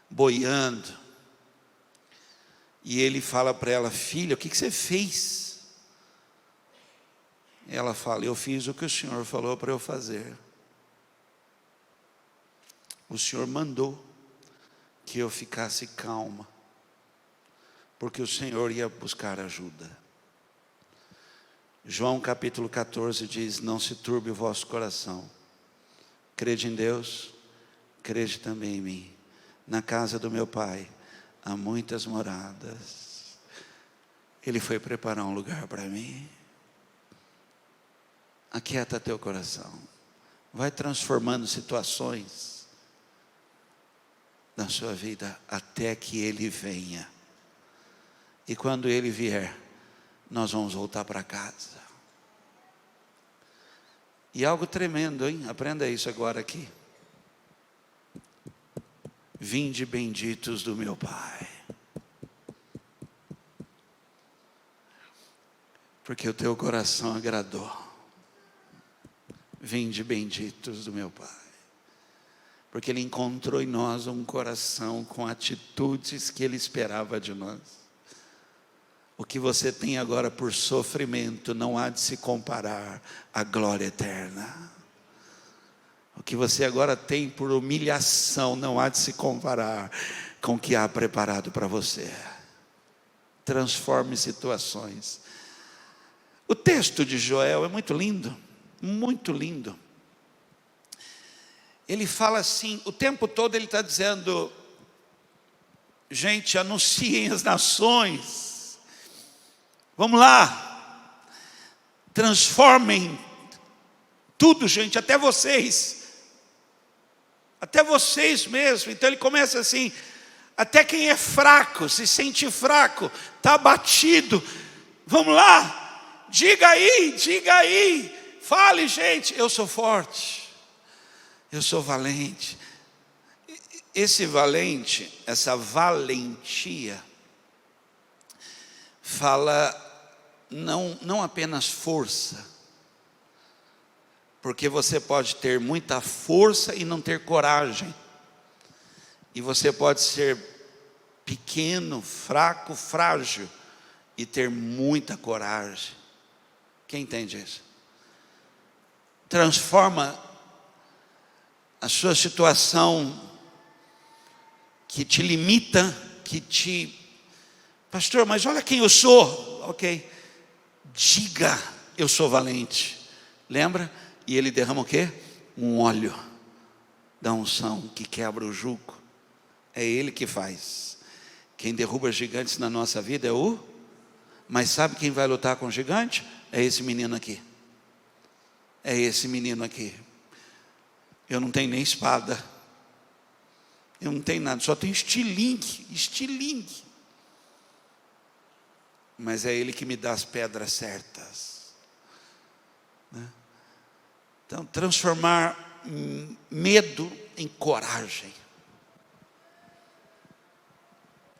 boiando. E ele fala para ela: filha, o que você fez? Ela fala: eu fiz o que o Senhor falou para eu fazer. O Senhor mandou que eu ficasse calma, porque o Senhor ia buscar ajuda. João capítulo 14 diz: não se turbe o vosso coração. Crede em Deus, crede também em mim. Na casa do meu Pai há muitas moradas. Ele foi preparar um lugar para mim. Aquieta teu coração. Vai transformando situações na sua vida até que Ele venha. E quando Ele vier, nós vamos voltar para casa. E algo tremendo, hein? Aprenda isso agora aqui. Vinde benditos do meu Pai, porque o teu coração agradou. Vinde benditos do meu Pai, porque Ele encontrou em nós um coração com atitudes que Ele esperava de nós. O que você tem agora por sofrimento não há de se comparar à glória eterna. O que você agora tem por humilhação não há de se comparar com o que há preparado para você. Transforme situações. O texto de Joel é muito lindo, muito lindo. Ele fala assim, o tempo todo ele está dizendo: gente, anunciem as nações. Vamos lá, transformem tudo, gente, até vocês mesmo. Então ele começa assim: até quem é fraco, se sente fraco, está abatido, vamos lá, diga aí, fale, gente, eu sou forte, eu sou valente. Esse valente, essa valentia, fala não apenas força, porque você pode ter muita força e não ter coragem, e você pode ser pequeno, fraco, frágil e ter muita coragem. Quem entende isso? Transforma a sua situação que te limita, pastor, mas olha quem eu sou. Ok, diga: eu sou valente. Lembra? E ele derrama o quê? Um óleo da unção que quebra o jugo. É Ele que faz. Quem derruba gigantes na nossa vida é o... Mas sabe quem vai lutar com o gigante? É esse menino aqui. É esse menino aqui. Eu não tenho nem espada, eu não tenho nada, só tenho estilingue. Mas é Ele que me dá as pedras certas, né? Então, transformar medo em coragem,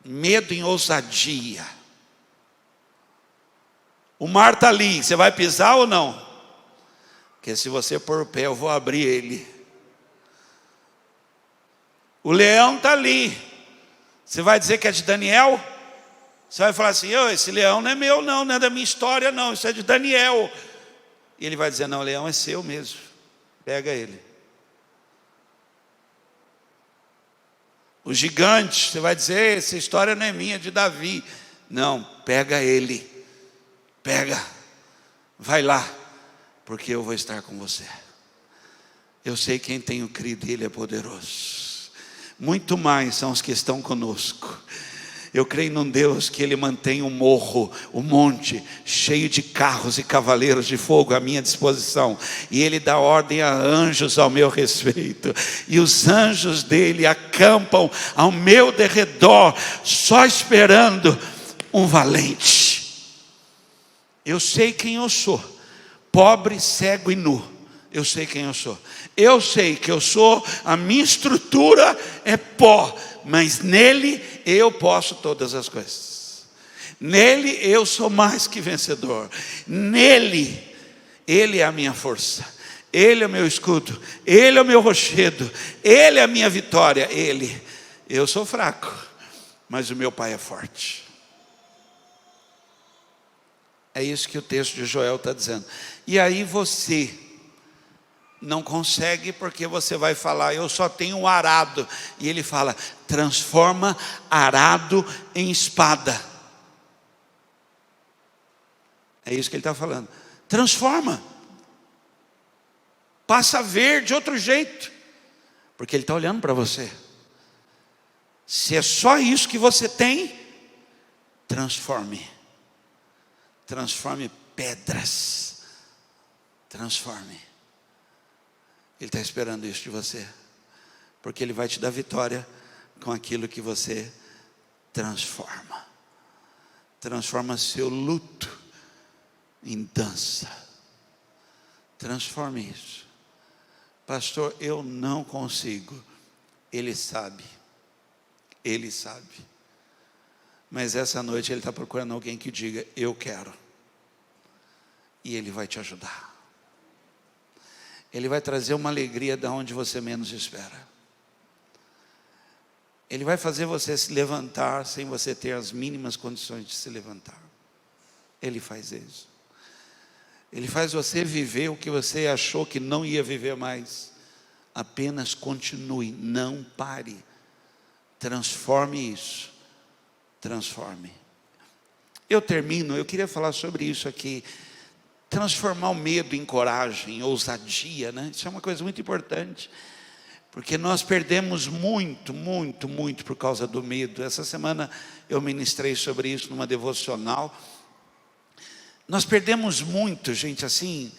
medo em ousadia. O mar está ali, você vai pisar ou não? Porque se você pôr o pé, eu vou abrir ele. O leão está ali, você vai dizer que é de Daniel? Você vai falar assim: esse leão não é meu não é da minha história não, isso é de Daniel. E ele vai dizer: não, o leão é seu mesmo, pega ele. O gigante, você vai dizer: essa história não é minha, é de Davi. Não, pega ele, pega, vai lá, porque eu vou estar com você. Eu sei quem tenho crido, Ele é poderoso. Muito mais são os que estão conosco. Eu creio num Deus que Ele mantém o morro, o monte, cheio de carros e cavaleiros de fogo à minha disposição. E Ele dá ordem a anjos ao meu respeito. E os anjos dEle acampam ao meu derredor, só esperando um valente. Eu sei quem eu sou, pobre, cego e nu. eu sei quem eu sou. Eu sei que eu sou, a minha estrutura é pó, mas nele eu posso todas as coisas. Nele eu sou mais que vencedor. Nele, ele é a minha força. Ele é o meu escudo. Ele é o meu rochedo. Ele é a minha vitória. Eu sou fraco, mas o meu Pai é forte. É isso que o texto de Joel está dizendo. E aí você não consegue, porque você vai falar, eu só tenho um arado. E ele fala, transforma arado em espada. É isso que ele está falando. Transforma. Passa a ver de outro jeito. Porque ele está olhando para você. Se é só isso que você tem, transforme. Transforme pedras. Transforme. Ele está esperando isso de você. Porque ele vai te dar vitória com aquilo que você transforma. Transforma seu luto em dança. Transforme isso. Pastor, eu não consigo. Ele sabe. Ele sabe. Mas essa noite ele está procurando alguém que diga, eu quero. E ele vai te ajudar. Ele vai trazer uma alegria de onde você menos espera. Ele vai fazer você se levantar sem você ter as mínimas condições de se levantar. Ele faz isso. Ele faz você viver o que você achou que não ia viver mais. Apenas continue, não pare. Transforme isso. Transforme. Eu termino, eu queria falar sobre isso aqui. Transformar o medo em coragem, em ousadia, né? Isso é uma coisa muito importante. Porque nós perdemos muito por causa do medo. Essa semana eu ministrei sobre isso numa devocional. Nós perdemos muito, gente, assim,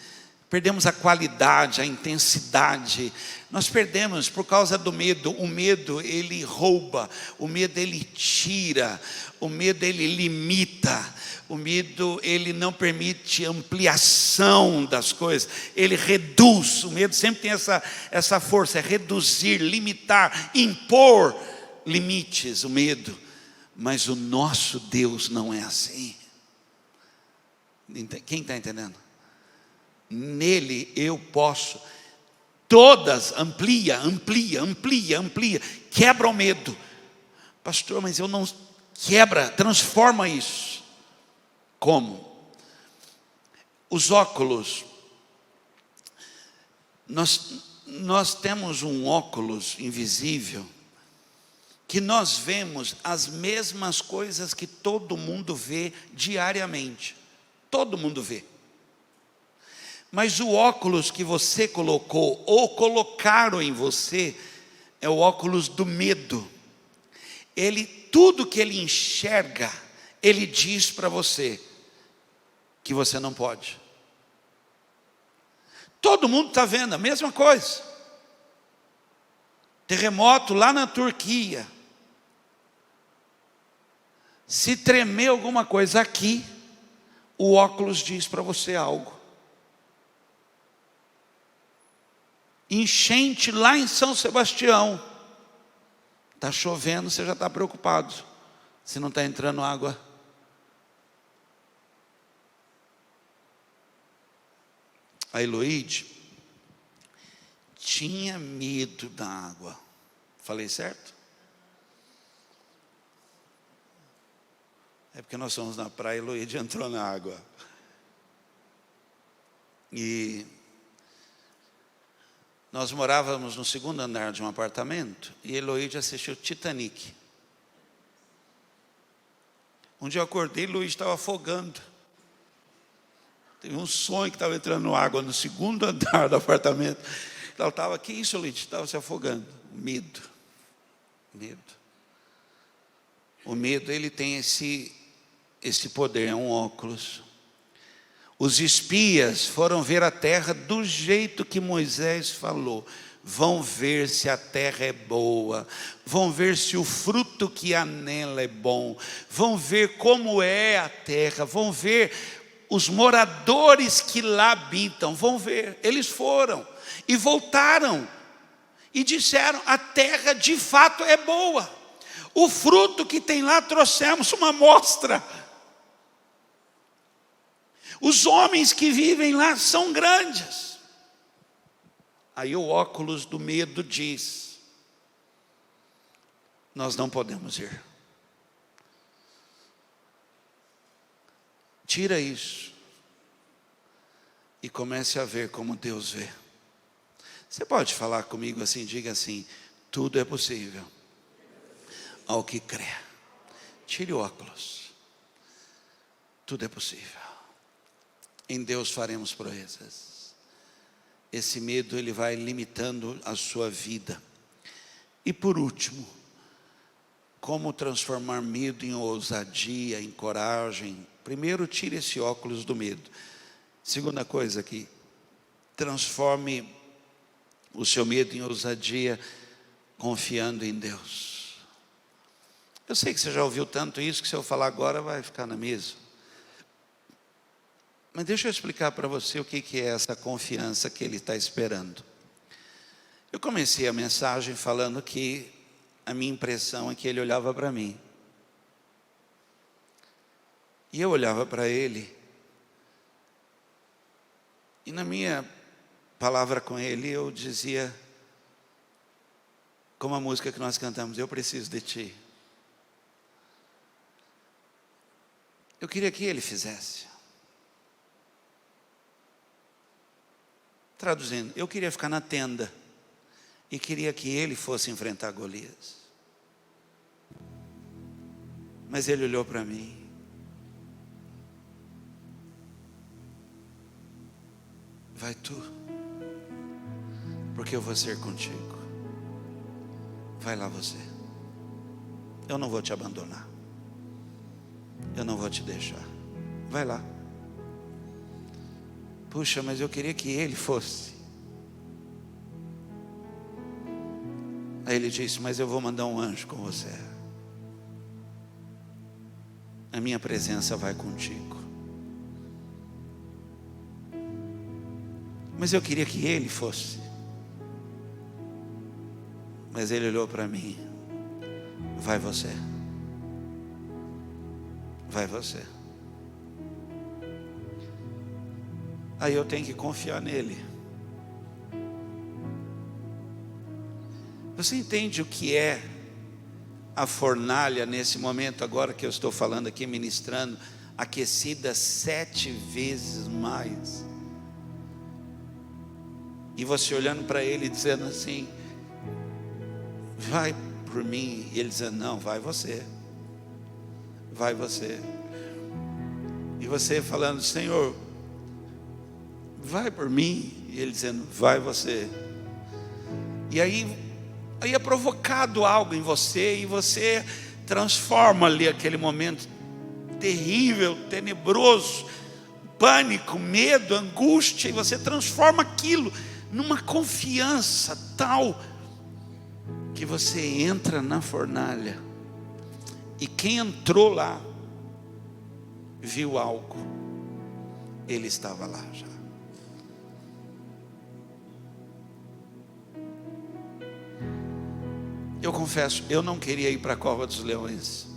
perdemos a qualidade, a intensidade. Nós perdemos por causa do medo. O medo, ele rouba. O medo, ele tira. O medo, ele limita. O medo, ele não permite ampliação das coisas. Ele reduz. O medo sempre tem essa força, é reduzir, limitar, impor limites, o medo. Mas o nosso Deus não é assim. Quem está entendendo? Nele eu posso. Todas, amplia. Quebra o medo. Pastor, mas eu não... Quebra, transforma isso. Como? Os óculos. Nós temos um óculos invisível que nós vemos as mesmas coisas que todo mundo vê diariamente. Todo mundo vê. Mas o óculos que você colocou, ou colocaram em você, é o óculos do medo. Tudo que ele enxerga, ele diz para você que você não pode. Todo mundo está vendo a mesma coisa. Terremoto lá na Turquia. Se tremer alguma coisa aqui, o óculos diz para você algo. Enchente lá em São Sebastião. Está chovendo, você já está preocupado. Se não está entrando água. A Eloíde tinha medo da água. Falei certo? É porque nós fomos na praia e a Eloíde entrou na água. E nós morávamos no segundo andar de um apartamento e a Eloíde assistiu Titanic. Um dia eu acordei e a Eloíde estava afogando. Teve um sonho que estava entrando água no segundo andar do apartamento. Ela estava, que isso, Eloíde? Estava se afogando. Medo. O medo, ele tem esse poder, é um óculos. Os espias foram ver a terra do jeito que Moisés falou. Vão ver se a terra é boa. Vão ver se o fruto que há nela é bom. Vão ver como é a terra. Vão ver os moradores que lá habitam vão ver. Eles foram e voltaram e disseram: a terra de fato é boa. O fruto que tem lá trouxemos uma amostra. Os homens que vivem lá são grandes. Aí o óculos do medo diz: nós não podemos ir. Tira isso e comece a ver como Deus vê. Você pode falar comigo assim, diga assim: tudo é possível ao que crê. Tire o óculos. Tudo é possível. Em Deus faremos proezas. Esse medo, ele vai limitando a sua vida. E por último, como transformar medo em ousadia, em coragem? Primeiro, tire esse óculos do medo. Segunda coisa aqui, transforme o seu medo em ousadia, confiando em Deus. Eu sei que você já ouviu tanto isso, que se eu falar agora vai ficar na mesa. Mas deixa eu explicar para você o que é essa confiança que ele está esperando. Eu comecei a mensagem falando que a minha impressão é que ele olhava para mim. E eu olhava para ele. E na minha palavra com ele eu dizia, como a música que nós cantamos: eu preciso de ti. Eu queria que ele fizesse. Traduzindo, eu queria ficar na tenda e queria que ele fosse enfrentar Golias. Mas ele olhou para mim. Vai tu, porque eu vou ser contigo. Vai lá você. Eu não vou te abandonar. Eu não vou te deixar. Vai lá. Puxa, mas eu queria que ele fosse. Aí ele disse: mas eu vou mandar um anjo com você. A minha presença vai contigo. Mas eu queria que ele fosse. Mas ele olhou para mim: vai você. Vai você. Aí eu tenho que confiar nele. Você entende o que é a fornalha nesse momento, agora que eu estou falando aqui, ministrando, aquecida 7 vezes mais? E você olhando para ele dizendo assim: vai por mim. E ele dizendo: não, vai você. Vai você. E você falando: Senhor, vai por mim. E ele dizendo: vai você. E aí é provocado algo em você, e você transforma ali aquele momento terrível, tenebroso, pânico, medo, angústia, e você transforma aquilo numa confiança tal que você entra na fornalha, e quem entrou lá viu algo. Ele estava lá já. Eu confesso, eu não queria ir para a cova dos leões.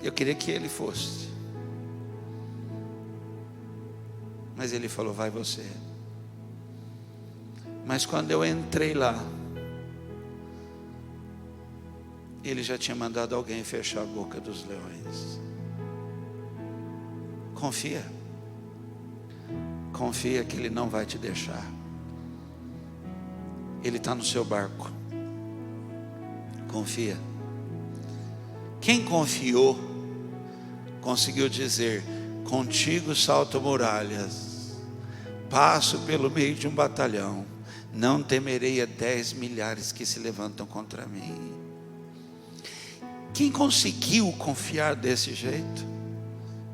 Eu queria que ele fosse. Mas ele falou: vai você. Mas quando eu entrei lá, ele já tinha mandado alguém fechar a boca dos leões. Confia. Confia que ele não vai te deixar. Ele está no seu barco. Confia. Quem confiou conseguiu dizer: contigo salto muralhas, passo pelo meio de um batalhão, não temerei a 10 milhares que se levantam contra mim. Quem conseguiu confiar desse jeito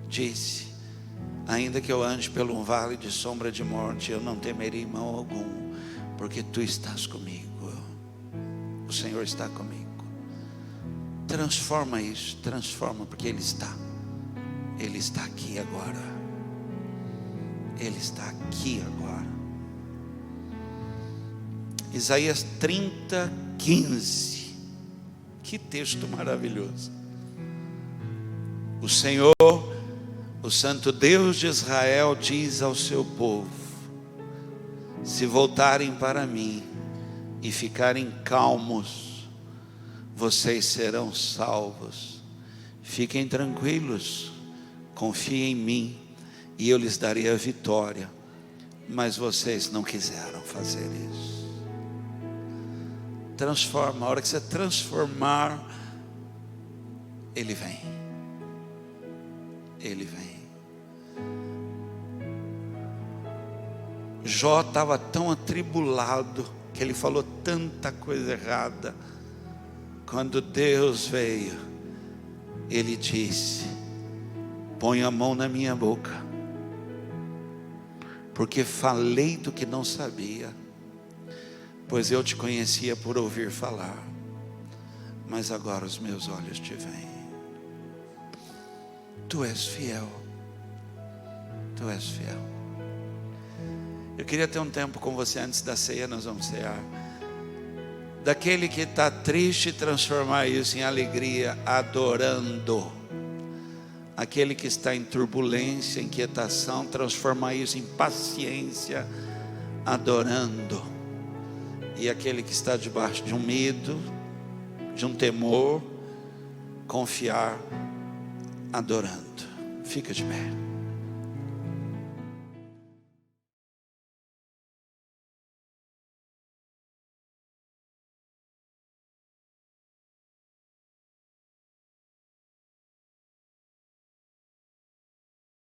disse: ainda que eu ande pelo vale de sombra de morte, eu não temerei mal algum, porque tu estás comigo. O Senhor está comigo. Transforma isso, transforma, porque Ele está. Ele está aqui agora. Ele está aqui agora. Isaías 30, 15. Que texto maravilhoso. O Senhor, o Santo Deus de Israel, diz ao seu povo: se voltarem para mim e ficarem calmos, vocês serão salvos. Fiquem tranquilos, confiem em mim, e eu lhes darei a vitória. Mas vocês não quiseram fazer isso. Transforma, a hora que você transformar, Ele vem. Ele vem. Jó estava tão atribulado, que ele falou tanta coisa errada. Quando Deus veio, Ele disse: põe a mão na minha boca, porque falei do que não sabia, pois eu te conhecia por ouvir falar, mas agora os meus olhos te veem. Tu és fiel. Tu és fiel. Eu queria ter um tempo com você antes da ceia. Nós vamos cear. Daquele que está triste, transformar isso em alegria, adorando. Aquele que está em turbulência, inquietação, transformar isso em paciência, adorando. E aquele que está debaixo de um medo, de um temor, confiar, adorando. Fica de pé.